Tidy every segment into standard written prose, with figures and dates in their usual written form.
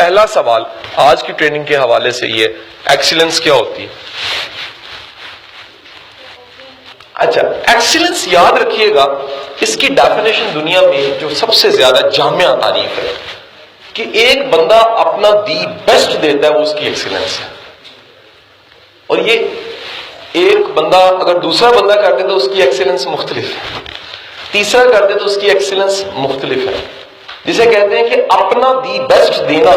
پہلا سوال آج کی ٹریننگ کے حوالے سے یہ ایکسیلنس کیا ہوتی ہے؟ اچھا، ایکسیلنس یاد رکھیے گا، اس کی ڈیفینیشن دنیا میں جو سب سے زیادہ جامع تعریف ہے کہ ایک بندہ اپنا دی بیسٹ دیتا ہے، وہ اس کی ایکسیلنس ہے. اور یہ ایک بندہ اگر دوسرا بندہ کر دے تو اس کی ایکسیلنس مختلف ہے، تیسرا کر دے تو اس کی ایکسیلنس مختلف ہے. جسے کہتے ہیں کہ اپنا دی بیسٹ دینا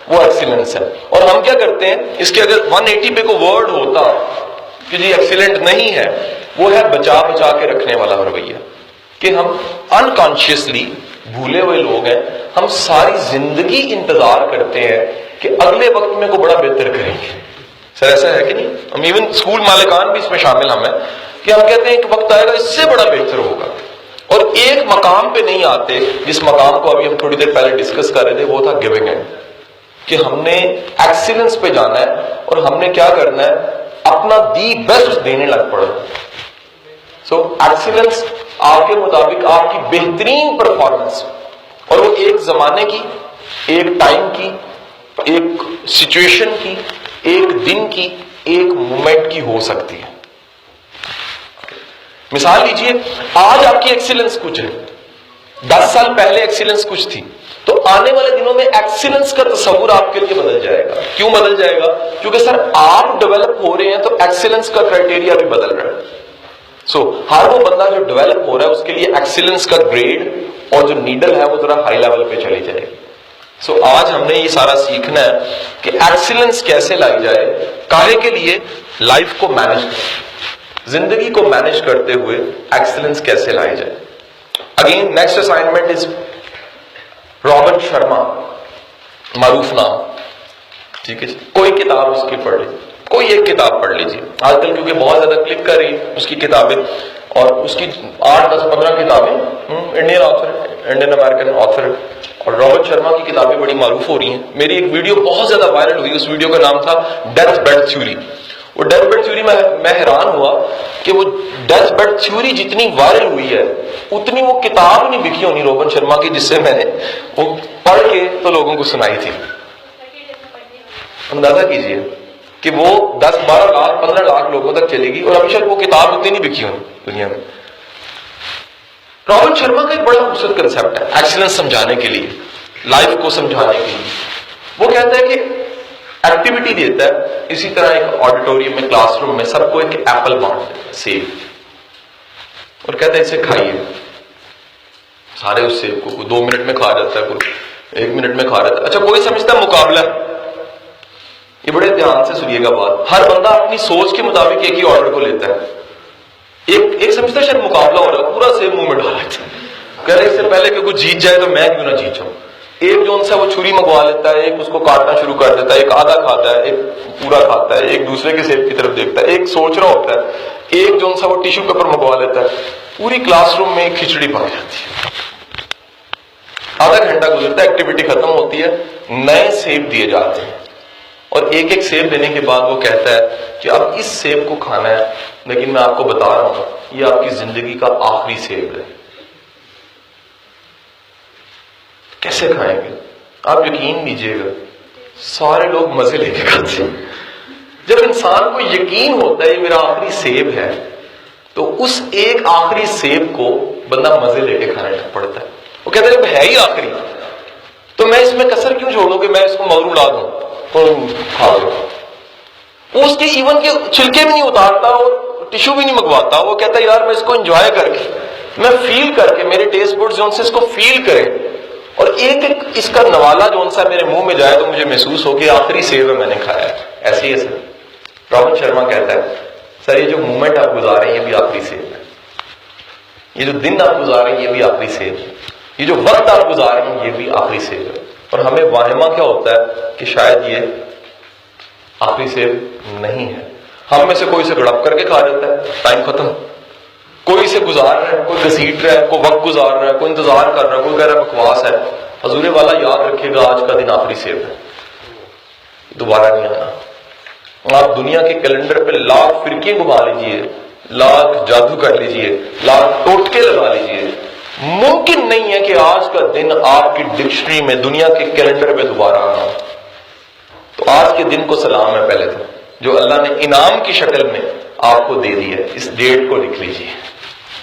وہ ایکسیلنس ہے. اور ہم کیا کرتے ہیں، اس کے اگر 180 پہ کوئی ورڈ ہوتا کہ جی ایکسیلنٹ نہیں ہے، وہ ہے بچا بچا کے رکھنے والا رویہ، کہ ہم انکانشیسلی بھولے ہوئے لوگ ہیں. ہم ساری زندگی انتظار کرتے ہیں کہ اگلے وقت میں کوئی بڑا بہتر کریں گے. سر ایسا ہے کہ نہیں؟ ہم ایون اسکول مالکان بھی اس میں شامل ہم ہیں کہ ہم کہتے ہیں کہ وقت آئے گا اس سے بڑا بہتر ہوگا، اور ایک مقام پہ نہیں آتے جس مقام کو ابھی ہم تھوڑی دیر پہلے ڈسکس کر رہے تھے، وہ تھا گیونگ اینڈ، کہ ہم نے ایکسیلنس پہ جانا ہے اور ہم نے کیا کرنا ہے، اپنا دی بیسٹ دینے لگ پڑا. سو ایکسیلنس آپ کے مطابق آپ کی بہترین پرفارمنس، اور وہ ایک زمانے کی، ایک ٹائم کی، ایک سچویشن کی، ایک دن کی، ایک مومنٹ کی ہو سکتی ہے. مثال لیجئے، آج آپ کی ایکسیلنس کچھ ہے، 10 سال پہلے ایکسیلنس کچھ تھی، تو آنے والے دنوں میں ایکسیلنس کا تصور آپ کے لیے بدل جائے گا. کیوں بدل جائے گا؟ کیونکہ سر آپ ڈیولپ ہو رہے ہیں تو ایکسیلنس کا کرائٹیریا بھی بدل رہا ہے. سو ہر وہ بندہ جو ڈیولپ ہو رہا ہے اس کے لیے ایکسیلنس کا گریڈ اور جو نیڈل ہے وہ ذرا ہائی لیول پہ چلی جائے گی. سو آج ہم نے یہ سارا سیکھنا ہے کہ ایکسیلنس کیسے لائی جائے، کاہے کے لیے؟ لائف کو مینج کرتے، زندگی کو مینج کرتے ہوئے ایکسیلنس کیسے لائی جائے. Again next assignment is robin Sharma, معروف نام، ٹھیک ہے جی. کوئی کتاب اس کی پڑھ لی، کوئی ایک کتاب پڑھ لیجیے. آج کل کیونکہ بہت زیادہ کلک کر رہی اس کی کتابیں، اور اس کی 8 10 15 کتابیں Indian author, Indian American author, اور رابرٹ شرما کی کتابیں بڑی معروف ہو رہی ہیں. میری ایک ویڈیو بہت زیادہ وائرل ہوئی، اس ویڈیو کا نام تھا ڈیتھ بیڈ تھیوری. وہ ڈیتھ بیڈ تھیوری میں حیران ہوا کہ وہ ڈیتھ بیڈ تھیوری جتنی وائرل ہوئی ہے اتنی وہ کتاب نہیں بکی ہونی روبن شرما کی جس سے میں نے وہ پڑھ کے تو لوگوں کو سنائی تھی. اندازہ کیجئے کہ وہ 10 12 لاکھ 15 لاکھ لوگوں تک چلے گی، اور ابھی شاید وہ کتاب اتنی نہیں بکی ہونی دنیا میں. رابن شرما کا ایک بڑا خوبصورت کنسپٹ ہے ایکسیلنس سمجھانے کے لیے، لائف کو سمجھانے کے لیے. وہ کہتا ہے کہ ایکٹیویٹی دیتا ہے، اسی طرح ایک آڈیٹوریم میں، کلاس روم میں سب کو ایک ایپل بانٹ دیتا ہے، سیب، اور کہتا ہے اسے کھائیے. سارے اس سیب کو 2 منٹ میں کھا جاتا ہے، کوئی 1 منٹ میں کھا جاتا ہے. اچھا، کوئی سمجھتا ہے مقابلہ. یہ بڑے دھیان سے سنیے گا بات، ہر بندہ اپنی سوچ کے مطابق ایک ہی آرڈر کو لیتا ہے. ایک سمجھتا ہے شاید مقابلہ ہو رہا ہے، پورا سیب منہ میں ڈال لیتا ہے، کہہ رہے اس سے پہلے کہ کوئی جیت جائے تو میں کیوں نہ جیت جاؤں. ایک جو ان سے وہ چھری منگوا لیتا ہے، ایک اس کو کاٹنا شروع کر دیتا ہے، ایک آدھا کھاتا ہے، ایک پورا کھاتا ہے، ایک دوسرے کے سیب کی طرف دیکھتا ہے، ایک سوچ رہا ہوتا ہے، ایک جو ان سے وہ ٹیشو پیپر منگوا لیتا ہے. پوری کلاس روم میں ایک کھچڑی پڑ جاتی ہے. آدھا گھنٹہ گزرتا ہے، ایکٹیویٹی ختم ہوتی ہے، نئے سیب دیے جاتے ہیں، اور ایک ایک سیب دینے کے بعد وہ کہتا ہے کہ اب اس سیب کو کھانا ہے، لیکن میں آپ کو بتا رہا ہوں یہ آپ کی زندگی کا آخری سیب ہے. کیسے کھائیں گے؟ آپ یقین دیجیے گا سارے لوگ مزے لے کے کھاتے ہیں. جب انسان کو یقین ہوتا ہے یہ میرا آخری سیب ہے تو اس ایک آخری سیب کو بندہ مزے لے کے کھانا پڑتا ہے. وہ کہتا ہے جب ہے ہی آخری تو میں اس میں کسر کیوں چھوڑوں کہ میں اس کو مغرو لا دوں تو کھا لوں. وہ اس کے ایون کے چھلکے بھی نہیں اتارتا اور ٹیشو بھی نہیں منگواتا. وہ کہتا ہے یار میں اس کو انجوائے کر کے، میں فیل کر کے، میرے ٹیسٹ بڈز جو ان سے اس کو فیل کرے، اور ایک ایک اس کا نوالا جو ان سا میرے منہ میں جائے تو مجھے محسوس ہو کہ آخری سیب ہے میں نے کھایا ہے. ایسے ہی ہے سر. رابن شرما کہتا ہے سر یہ جو مومنٹ آپ گزار رہے ہیں یہ بھی آخری سیب ہے، یہ جو دن آپ گزار رہے ہیں یہ بھی آخری سیب ہے، یہ جو وقت آپ گزار رہے ہیں یہ بھی آخری سیب ہے. اور ہمیں واہمہ کیا ہوتا ہے کہ شاید یہ آخری سیب نہیں ہے. ہم میں سے کوئی سے گڑپ کر کے کھا جاتا ہے، ٹائم ختم. کوئی سے گزار رہا ہے، کوئی گھسیٹ رہا ہے، کوئی وقت گزار رہا ہے، کوئی انتظار کر رہا ہے، کوئی کہہ رہا ہے بکواس ہے. حضور والا یاد رکھے گا آج کا دن آخری سیب ہے، دوبارہ نہیں آنا. آپ دنیا کے کیلنڈر پہ لاکھ فرقے گھما لیجئے، لاکھ جادو کر لیجئے، لاکھ ٹوٹکے لگا لیجئے، ممکن نہیں ہے کہ آج کا دن آپ کی ڈکشنری میں دنیا کے کیلنڈر پہ دوبارہ آنا. کے دن کو سلام ہے پہلے تو، جو اللہ نے انعام کی شکل میں آپ کو دے دی ہے. اس ڈیٹ کو لکھ لیجیے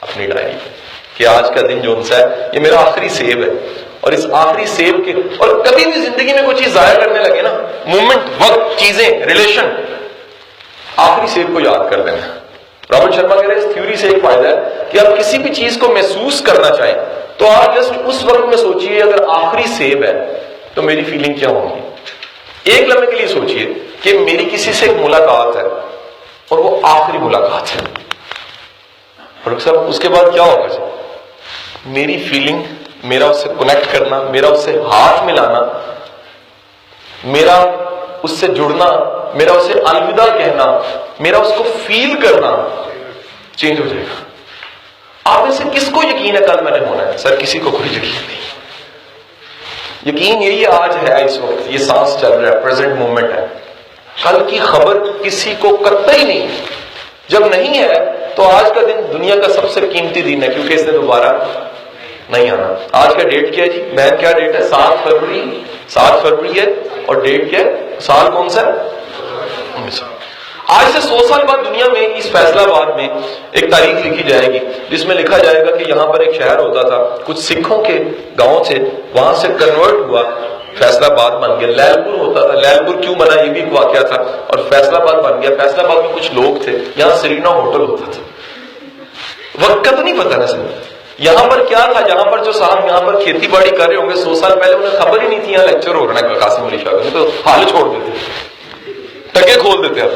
اپنی ڈائری پہ کہ آج کا دن جو ہے یہ میرا آخری سیو ہے. اور اس آخری سیو کے، اور کبھی بھی زندگی میں کوئی چیز ضائع کرنے لگے نا، مومنٹ، وقت، چیزیں، ریلیشن، آخری سیو کو یاد کر دینا. رابرٹ شرما کہہ رہے ہیں اس تھیوری سے ایک فائدہ ہے کہ آپ کسی بھی چیز کو محسوس کرنا چاہیں تو آپ جسٹ اس وقت میں سوچئے اگر آخری سیو ہے تو میری فیلنگ کیا ہوگی. ایک لمحے کے لیے سوچئے کہ میری کسی سے ایک ملاقات ہے اور وہ آخری ملاقات ہے، اور صاحب اس کے بعد کیا ہوگا جی؟ میری فیلنگ، میرا اس سے کنیکٹ کرنا، میرا اس سے ہاتھ ملانا، میرا اس سے جڑنا، میرا اسے الوداع کہنا، میرا اس کو فیل کرنا چینج ہو جائے گا. آپ میں سے کس کو یقین ہے کل میں نے ہونا ہے؟ سر کسی کو کوئی یقین نہیں. یقین یہی آج ہے، اس وقت یہ سانس چل رہا ہے، پریزنٹ مومنٹ ہے. کل کی خبر کسی کو قطعی نہیں. جب نہیں ہے تو آج کا دن دنیا کا سب سے قیمتی دن ہے، کیونکہ اس نے دوبارہ نہیں آنا. آج کا ڈیٹ کیا ہے جی؟ میں کیا ڈیٹ ہے؟ 7 فروری. 7 فروری ہے، اور ڈیٹ کیا ہے؟ سال کون سا ہے؟ آج سے 100 سال بعد دنیا میں اس فیصلہ آباد میں ایک تاریخ لکھی جائے گی جس میں لکھا جائے گا کہ یہاں پر ایک شہر ہوتا تھا، کچھ سکھوں کے گاؤں سے، وہاں سے کنورٹ ہوا، فیصلہ آباد بن گیا. لیل پور ہوتا تھا، لیل پور کیوں بنا یہ بھی ایک واقعہ تھا، اور فیصلہ آباد بن گیا. فیصلہ آباد میں کچھ لوگ تھے، یہاں سرینا ہوٹل ہوتا تھا. وقت کا تو نہیں پتا نا سر. یہاں پر کیا تھا، یہاں پر جو صاحب یہاں پر کھیتی باڑی کر رہے ہوں گے 100 سال پہلے انہیں خبر ہی نہیں تھی یہاں لیکچر ہو رہا ہے قاسم علی شاہ کا، تو حال چھوڑ دیتے، ٹکے کھول دیتے. آپ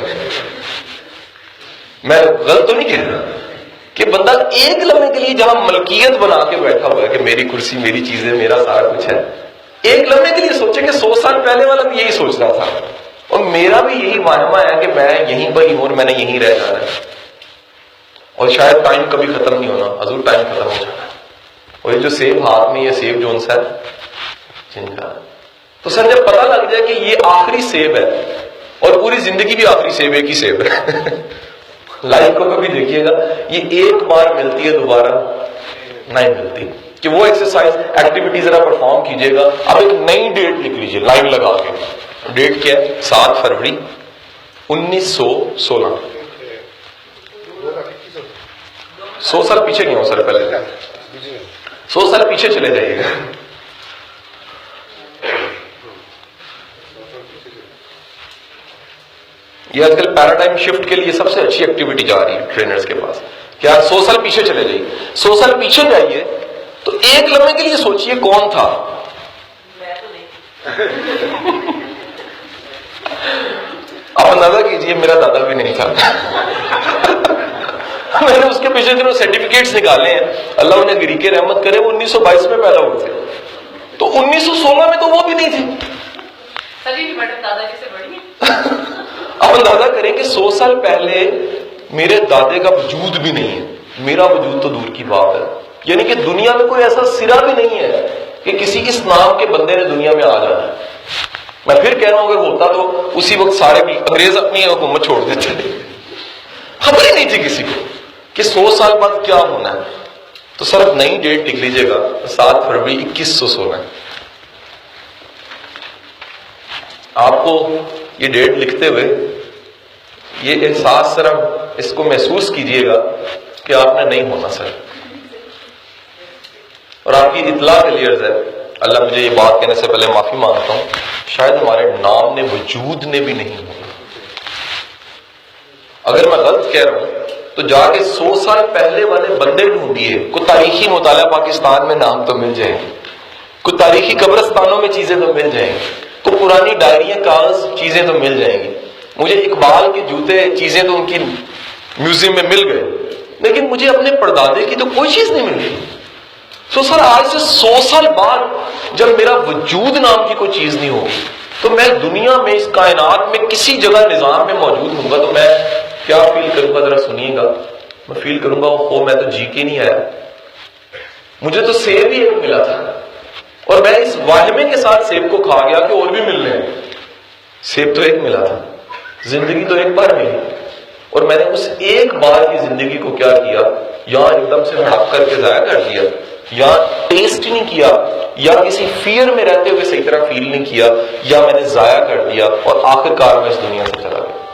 میں غلط تو نہیں کہہ رہا کہ بندہ ایک لمحے کے لیے جہاں ملکیت بنا کے بیٹھا ہوا ہے کہ میری کرسی، میری چیزیں، میرا سارا کچھ ہے، ایک لمحے کے لیے سوچے کہ 100 سال پہلے والا بھی یہی سوچ رہا تھا، اور میرا بھی یہی واہمہ ہے کہ میں یہیں پر ہی ہوں اور میں نے یہیں رہ جانا ہے، اور شاید ٹائم کبھی ختم نہیں ہونا. حضور ٹائم ختم ہو جانا ہے، اور یہ جو سیب ہاتھ میں، یہ سیب جو ہے جن کا، تو سر جب پتہ لگ جائے کہ یہ آخری سیب ہے اور پوری زندگی بھی آخری سیب، ایک ہی سیب ہے. لائف کو کبھی دیکھیے گا یہ ایک بار ملتی ہے، دوبارہ نہیں ملتی. کہ وہ ایکسرسائز، ایکٹیویٹی ذرا پرفارم کیجیے گا. اب ایک نئی ڈیٹ لکھ لیجیے لائن لگا کے. ڈیٹ کیا ہے؟ 7 فروری 1916. 100 سال پیچھے نہیں ہو سر، پہلے 100 سال پیچھے چلے جائیے گا. یہ آج کل پیراڈائم شفٹ کے لیے سب سے اچھی ایکٹیویٹی جا رہی ہے ٹرینرز کے پاس. کیا 100 سال پیچھے چلے جائیے. 100 سال پیچھے جائیے تو ایک لمحے کے لیے سوچئے کون تھا. آپ اندازہ کیجئے میرا دادا بھی نہیں تھا. میں نے اس کے پیچھے جو سرٹیفکیٹس نکالے ہیں، اللہ انہیں گری کے رحمت کرے، وہ 1922 میں پیدا ہوئے تھے، تو 1916 میں تو وہ بھی نہیں تھے. آپ اندازہ کریں کہ 100 سال پہلے میرے دادے کا وجود بھی نہیں ہے، میرا وجود تو دور کی بات ہے. یعنی کہ دنیا میں کوئی ایسا سرا بھی نہیں ہے کہ کسی اس نام کے بندے نے دنیا میں آ جانا ہے. میں پھر کہہ رہا ہوں اگر ہوتا تو اسی وقت سارے انگریز اپنی حکومت چھوڑ دیتے. خبر ہی نہیں تھی کسی کو کہ 100 سال بعد کیا ہونا ہے. تو سر اب نئی ڈیٹ لکھ لیجیے گا، 7 فروری 2116. آپ کو یہ ڈیٹ لکھتے ہوئے یہ احساس سر اس کو محسوس کیجئے گا کہ آپ نے نہیں ہونا سر. اور آپ کی اطلاع کے لیے عرض ہے، اللہ مجھے یہ بات کہنے سے پہلے معافی مانگتا ہوں، شاید ہمارے نام نے وجود نے بھی نہیں ہونا. اگر میں غلط کہہ رہا ہوں تو جا کے 100 سال پہلے والے بندے ڈھونڈیے. کوئی تاریخی مطالعہ پاکستان میں نام تو مل جائیں گے، کوئی تاریخی قبرستانوں میں چیزیں تو مل جائیں گی، کوئی پرانی ڈائریاں کاغذ چیزیں تو مل جائیں گی. مجھے اقبال کے جوتے چیزیں تو ان کی میوزیم میں مل گئے، لیکن مجھے اپنے پردادے کی تو کوئی چیز نہیں مل رہی. تو سر آج سے 100 سال بعد جب میرا وجود نام کی کوئی چیز نہیں ہوگی تو میں دنیا میں، اس کائنات میں کسی جگہ نظام میں موجود ہوں گا تو میں کیا فیل کروں گا؟ ذرا سنیے گا. میں فیل کروں گا او میں تو جی کے نہیں آیا، مجھے تو سیب ہی ایک ملا تھا اور میں اس واہمے کے ساتھ سیب کو کھا گیا کہ اور بھی مل رہے ہیں. سیب تو ایک ملا تھا، زندگی تو ایک بار ملی، اور میں نے اس ایک بار کی زندگی کو کیا کیا، یہاں ایک دم سے ہڑپ کر کے ضائع کر دیا، یہاں ٹیسٹ ہی نہیں کیا یا کسی فیئر میں رہتے ہوئے صحیح طرح فیل نہیں کیا، یا میں نے ضائع کر دیا اور آخر کار میں اس دنیا سے چلا گیا۔